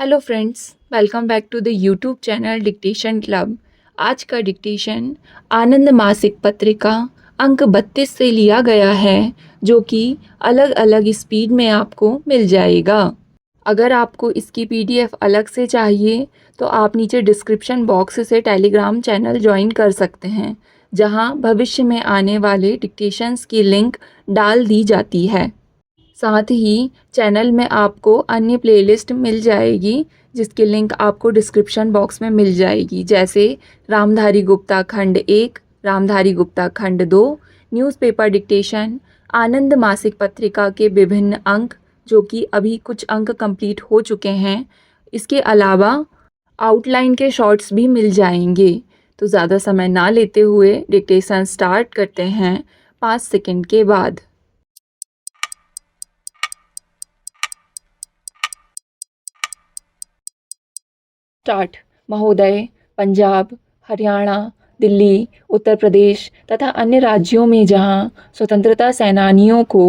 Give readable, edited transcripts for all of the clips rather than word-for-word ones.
Hello friends, welcome back to the YouTube channel dictation club. आज का dictation आनंद मासिक पत्रिका अंक 32 से लिया गया है, जो कि अलग अलग स्पीड में आपको मिल जाएगा। अगर आपको इसकी पीडीएफ अलग से चाहिए तो आप नीचे डिस्क्रिप्शन बॉक्स से टेलीग्राम चैनल ज्वाइन कर सकते हैं, जहां भविष्य में आने वाले डिक्टेशंस की लिंक डाल दी जाती है। साथ ही चैनल में आपको अन्य प्लेलिस्ट मिल जाएगी, जिसकी लिंक आपको डिस्क्रिप्शन बॉक्स में मिल जाएगी, जैसे रामधारी गुप्ता खंड 1, रामधारी गुप्ता खंड 2, न्यूज़पेपर डिक्टेशन, आनंद मासिक पत्रिका के विभिन्न अंक, जो कि अभी कुछ अंक कंप्लीट हो चुके हैं। इसके अलावा आउटलाइन के शॉर्ट्स भी मिल जाएंगे। तो ज़्यादा समय ना लेते हुए डिक्टेशन स्टार्ट करते हैं 5 सेकंड के बाद। स्टार्ट। महोदय, पंजाब, हरियाणा, दिल्ली, उत्तर प्रदेश तथा अन्य राज्यों में जहां स्वतंत्रता सेनानियों को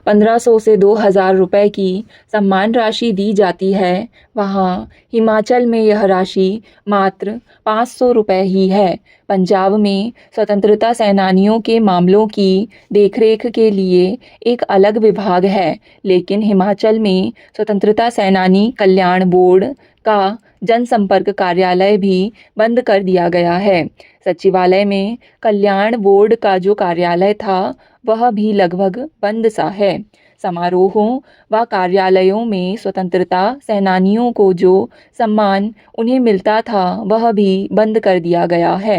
1500 से 2000 रुपए की सम्मान राशि दी जाती है, वहां हिमाचल में यह राशि मात्र 500 रुपए ही है। पंजाब में स्वतंत्रता सेनानियों के मामलों की देखरेख के लिए एक अलग विभाग है, लेकिन हिमाचल में स्वतंत्रता सेनानी कल्याण बोर्ड का जनसंपर्क कार्यालय भी बंद कर दिया गया है। सचिवालय में कल्याण बोर्ड का जो कार्यालय था, वह भी लगभग बंद सा है। समारोहों व कार्यालयों में स्वतंत्रता सेनानियों को जो सम्मान उन्हें मिलता था, वह भी बंद कर दिया गया है।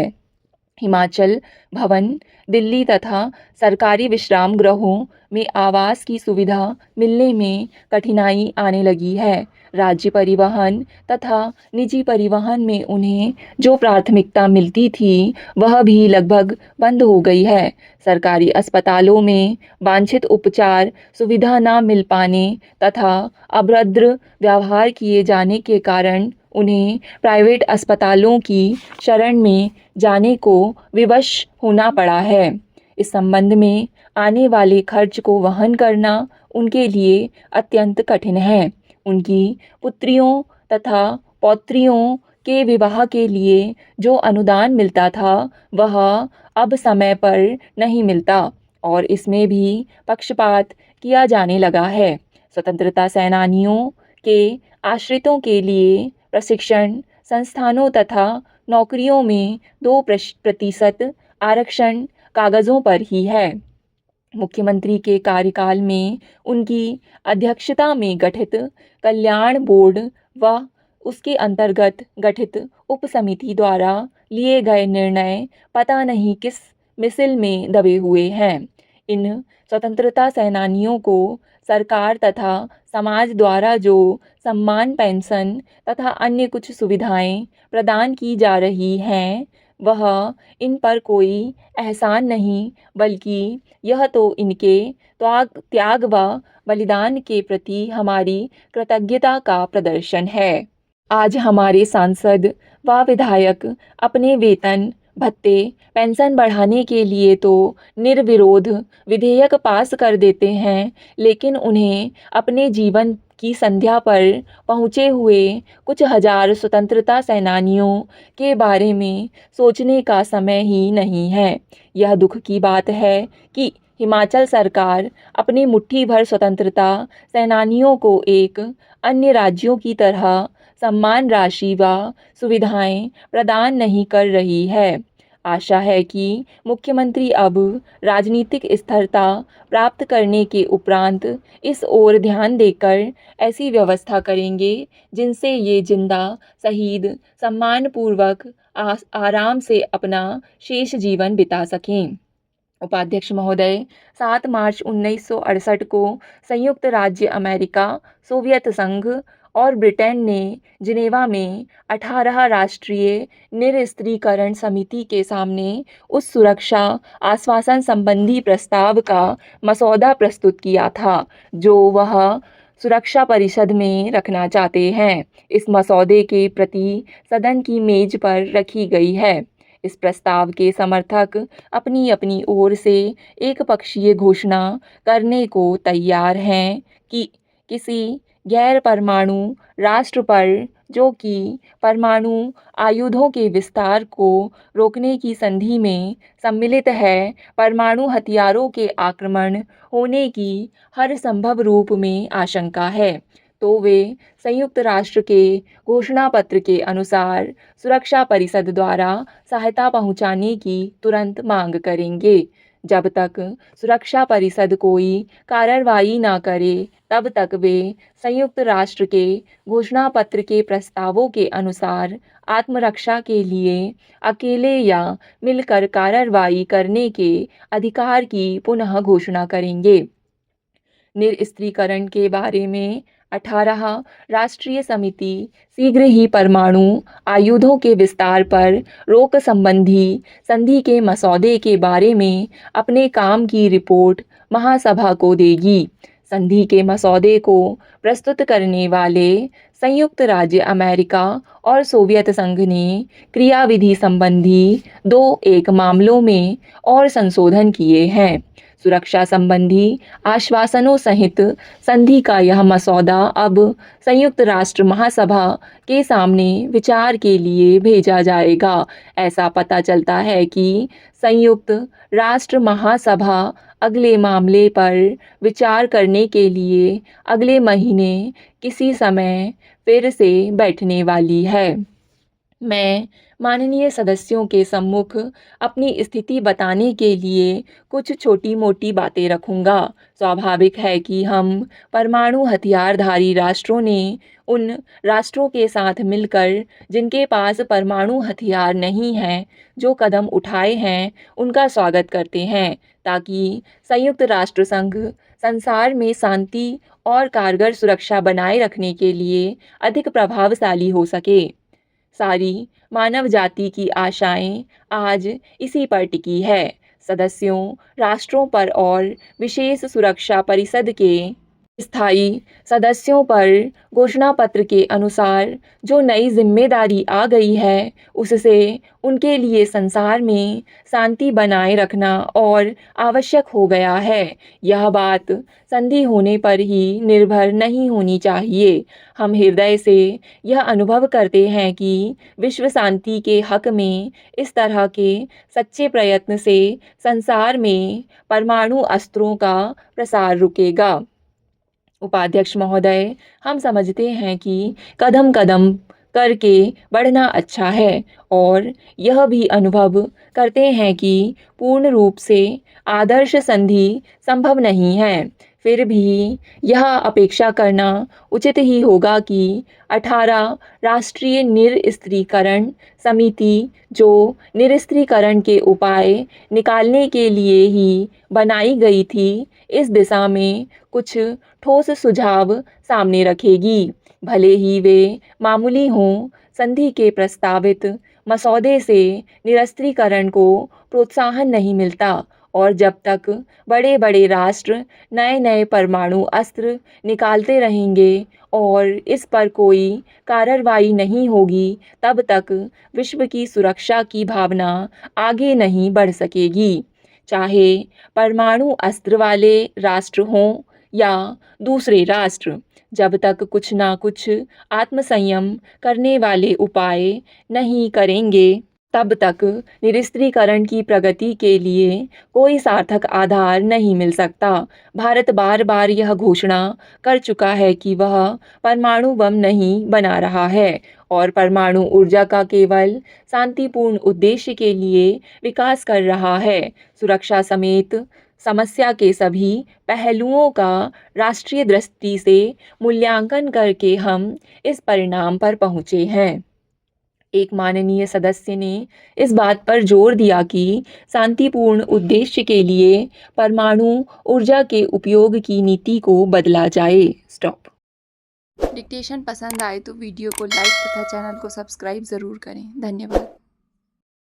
हिमाचल भवन, दिल्ली तथा सरकारी विश्राम गृहों में आवास की सुविधा मिलने में कठिनाई आने लगी है। राज्य परिवहन तथा निजी परिवहन में उन्हें जो प्राथमिकता मिलती थी, वह भी लगभग बंद हो गई है। सरकारी अस्पतालों में वांछित उपचार सुविधा न मिल पाने तथा अभद्र व्यवहार किए जाने के कारण उन्हें प्राइवेट अस्पतालों की शरण में जाने को विवश होना पड़ा है। इस संबंध में आने वाले खर्च को वहन करना उनके लिए अत्यंत कठिन है। उनकी पुत्रियों तथा पौत्रियों के विवाह के लिए जो अनुदान मिलता था, वह अब समय पर नहीं मिलता और इसमें भी पक्षपात किया जाने लगा है। स्वतंत्रता सेनानियों के आश्रितों के लिए प्रशिक्षण संस्थानों तथा नौकरियों में 2% आरक्षण कागजों पर ही है। मुख्यमंत्री के कार्यकाल में उनकी अध्यक्षता में गठित कल्याण बोर्ड व उसके अंतर्गत गठित उप समिति द्वारा लिए गए निर्णय पता नहीं किस मिसिल में दबे हुए हैं। इन स्वतंत्रता सेनानियों को सरकार तथा समाज द्वारा जो सम्मान, पेंशन तथा अन्य कुछ सुविधाएं प्रदान की जा रही हैं, वह इन पर कोई एहसान नहीं, बल्कि यह तो इनके त्याग व बलिदान के प्रति हमारी कृतज्ञता का प्रदर्शन है। आज हमारे सांसद व विधायक अपने वेतन, भत्ते, पेंशन बढ़ाने के लिए तो निर्विरोध विधेयक पास कर देते हैं, लेकिन उन्हें अपने जीवन की संध्या पर पहुँचे हुए कुछ हजार स्वतंत्रता सेनानियों के बारे में सोचने का समय ही नहीं है। यह दुख की बात है कि हिमाचल सरकार अपनी मुट्ठी भर स्वतंत्रता सेनानियों को एक अन्य राज्यों की तरह सम्मान राशि व सुविधाएं प्रदान नहीं कर रही है। आशा है कि मुख्यमंत्री अब राजनीतिक स्थिरता प्राप्त करने के उपरांत इस ओर ध्यान देकर ऐसी व्यवस्था करेंगे जिनसे ये जिंदा शहीद सम्मानपूर्वक आराम से अपना शेष जीवन बिता सकें। उपाध्यक्ष महोदय, 7 मार्च 1968 को संयुक्त राज्य अमेरिका, सोवियत संघ और ब्रिटेन ने जिनेवा में 18 राष्ट्रीय निरस्त्रीकरण समिति के सामने उस सुरक्षा आश्वासन संबंधी प्रस्ताव का मसौदा प्रस्तुत किया था, जो वह सुरक्षा परिषद में रखना चाहते हैं। इस मसौदे के प्रति सदन की मेज पर रखी गई है। इस प्रस्ताव के समर्थक अपनी अपनी ओर से एक पक्षीय घोषणा करने को तैयार हैं कि किसी गैर परमाणु राष्ट्र पर, जो कि परमाणु आयुधों के विस्तार को रोकने की संधि में सम्मिलित है, परमाणु हथियारों के आक्रमण होने की हर संभव रूप में आशंका है, तो वे संयुक्त राष्ट्र के घोषणा पत्र के अनुसार सुरक्षा परिषद द्वारा सहायता पहुंचाने की तुरंत मांग करेंगे। जब तक सुरक्षा परिषद कोई कार्रवाई न करे, तब तक वे संयुक्त राष्ट्र के घोषणा पत्र के प्रस्तावों के अनुसार आत्मरक्षा के लिए अकेले या मिलकर कार्रवाई करने के अधिकार की पुनः घोषणा करेंगे। निरस्त्रीकरण के बारे में 18 राष्ट्रीय समिति शीघ्र ही परमाणु आयुधों के विस्तार पर रोक संबंधी संधि के मसौदे के बारे में अपने काम की रिपोर्ट महासभा को देगी। संधि के मसौदे को प्रस्तुत करने वाले संयुक्त राज्य अमेरिका और सोवियत संघ ने क्रियाविधि संबंधी 2 मामलों में और संशोधन किए हैं। सुरक्षा संबंधी आश्वासनों सहित संधि का यह मसौदा अब संयुक्त राष्ट्र महासभा के सामने विचार के लिए भेजा जाएगा। ऐसा पता चलता है कि संयुक्त राष्ट्र महासभा अगले मामले पर विचार करने के लिए अगले महीने किसी समय फिर से बैठने वाली है। मैं माननीय सदस्यों के सम्मुख अपनी स्थिति बताने के लिए कुछ छोटी मोटी बातें रखूंगा। स्वाभाविक है कि हम परमाणु हथियारधारी राष्ट्रों ने उन राष्ट्रों के साथ मिलकर जिनके पास परमाणु हथियार नहीं हैं, जो कदम उठाए हैं, उनका स्वागत करते हैं, ताकि संयुक्त राष्ट्र संघ संसार में शांति और कारगर सुरक्षा बनाए रखने के लिए अधिक प्रभावशाली हो सके। सारी मानव जाति की आशाएं आज इसी पर टिकी है। सदस्यों राष्ट्रों पर और विशेष सुरक्षा परिषद के स्थायी सदस्यों पर घोषणा पत्र के अनुसार जो नई जिम्मेदारी आ गई है, उससे उनके लिए संसार में शांति बनाए रखना और आवश्यक हो गया है। यह बात संधि होने पर ही निर्भर नहीं होनी चाहिए। हम हृदय से यह अनुभव करते हैं कि विश्व शांति के हक में इस तरह के सच्चे प्रयत्न से संसार में परमाणु अस्त्रों का प्रसार रुकेगा। उपाध्यक्ष महोदय, हम समझते हैं कि कदम कदम करके बढ़ना अच्छा है और यह भी अनुभव करते हैं कि पूर्ण रूप से आदर्श संधि संभव नहीं है। फिर भी यह अपेक्षा करना उचित ही होगा कि 18 राष्ट्रीय निरस्त्रीकरण समिति, जो निरस्त्रीकरण के उपाय निकालने के लिए ही बनाई गई थी, इस दिशा में कुछ ठोस सुझाव सामने रखेगी। भले ही वे मामूली हों, संधि के प्रस्तावित मसौदे से निरस्त्रीकरण को प्रोत्साहन नहीं मिलता और जब तक बड़े बड़े राष्ट्र नए नए परमाणु अस्त्र निकालते रहेंगे और इस पर कोई कार्रवाई नहीं होगी, तब तक विश्व की सुरक्षा की भावना आगे नहीं बढ़ सकेगी। चाहे परमाणु अस्त्र वाले राष्ट्र हों या दूसरे राष्ट्र, जब तक कुछ ना कुछ आत्मसंयम करने वाले उपाय नहीं करेंगे, तब तक निरस्त्रीकरण की प्रगति के लिए कोई सार्थक आधार नहीं मिल सकता। भारत बार बार यह घोषणा कर चुका है कि वह परमाणु बम नहीं बना रहा है और परमाणु ऊर्जा का केवल शांतिपूर्ण उद्देश्य के लिए विकास कर रहा है। सुरक्षा समेत समस्या के सभी पहलुओं का राष्ट्रीय दृष्टि से मूल्यांकन करके हम इस परिणाम पर पहुँचे हैं। एक माननीय सदस्य ने इस बात पर जोर दिया कि शांतिपूर्ण उद्देश्य के लिए परमाणु ऊर्जा के उपयोग की नीति को बदला जाए। स्टॉप। डिक्टेशन पसंद आए तो वीडियो को लाइक तथा चैनल को सब्सक्राइब ज़रूर करें। धन्यवाद।